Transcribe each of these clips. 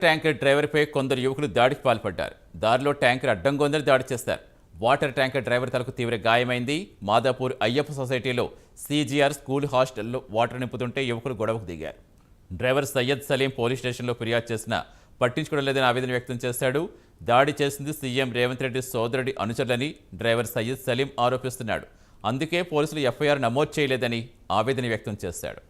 Tanker డ్రైవర్పై కొందరు యువకులు దాడికి పాల్పడ్డారు. దారిలో ట్యాంకర్ అడ్డంగా ఉందని దాడి చేశారు. వాటర్ ట్యాంకర్ డ్రైవర్ తలకు తీవ్ర గాయమైంది. మాదాపూర్ అయ్యప్ప సొసైటీలో సీజీఆర్ స్కూల్ హాస్టల్లో వాటర్ నింపుతుంటే యువకులు గొడవకు దిగారు. డ్రైవర్ సయ్యద్ సలీం పోలీస్ స్టేషన్లో ఫిర్యాదు చేసినా పట్టించుకోవడం లేదని ఆవేదన వ్యక్తం చేశాడు. దాడి చేసింది సీఎం రేవంత్ రెడ్డి సోదరుడి అనుచరులని డ్రైవర్ సయ్యద్ సలీం ఆరోపిస్తున్నాడు. అందుకే పోలీసులు ఎఫ్ఐఆర్ నమోదు చేయలేదని ఆవేదన వ్యక్తం చేశాడు.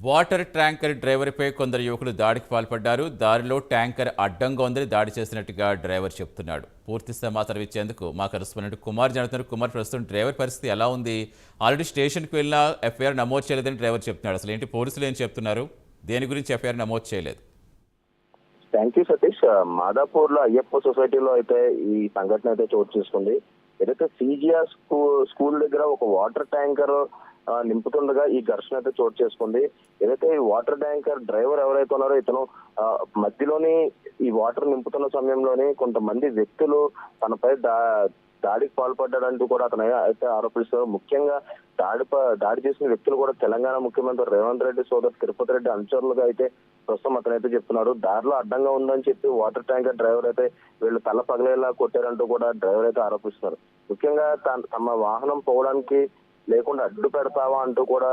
వాటర్ ట్యాంకర్ డ్రైవర్పై కొందరు యువకులు దాడికి పాల్పడ్డారు. దారిలో ట్యాంకర్ అడ్డంగా ఉందని దాడి చేసినట్టుగా డ్రైవర్ చెప్తున్నాడు. పూర్తి సమాచారం ఇచ్చేందుకు మా కరెస్పాండెంట్ కుమార్ జరుగుతున్నారు. కుమార్, ప్రస్తుతం డ్రైవర్ పరిస్థితి ఎలా ఉంది? ఆల్రెడీ స్టేషన్కి వెళ్ళినా ఎఫ్ఐఆర్ నమోదు చేయలేదని డ్రైవర్ చెప్తున్నాడు. అసలు ఏంటి పోలీసులు ఏం చెప్తున్నారు? దేని గురించి ఎఫ్ఐఆర్ నమోదు చేయలేదు? Thank you Satish. మాదాపూర్ లో అయ్యప్ప సొసైటీలో అయితే ఈ సంఘటన అయితే చోటు చేసుకుంది. ఏదైతే సీజీఆర్ స్కూల్ దగ్గర ఒక వాటర్ ట్యాంకర్ నింపుతుండగా ఈ ఘర్షణ అయితే చోటు చేసుకుంది. ఏదైతే ఈ వాటర్ ట్యాంకర్ డ్రైవర్ ఎవరైతే ఉన్నారో ఇతను మధ్యలోని ఈ వాటర్ నింపుతున్న సమయంలోని కొంతమంది వ్యక్తులు తనపై దాడికి పాల్పడ్డాడంటూ కూడా అతను అయితే ఆరోపిస్తారు. ముఖ్యంగా దాడి చేసిన వ్యక్తులు కూడా తెలంగాణ ముఖ్యమంత్రి రేవంత్ రెడ్డి సోదరు తిరుపతి రెడ్డి అనుచరులుగా అయితే ప్రస్తుతం అతనైతే చెప్తున్నాడు. దారిలో అడ్డంగా ఉందని చెప్పి వాటర్ ట్యాంకర్ డ్రైవర్ అయితే వీళ్ళు తల పగలేలా కొట్టారంటూ కూడా డ్రైవర్ అయితే ఆరోపిస్తున్నారు. ముఖ్యంగా తమ వాహనం పోవడానికి లేకుండా అడ్డు పెడతావా అంటూ కూడా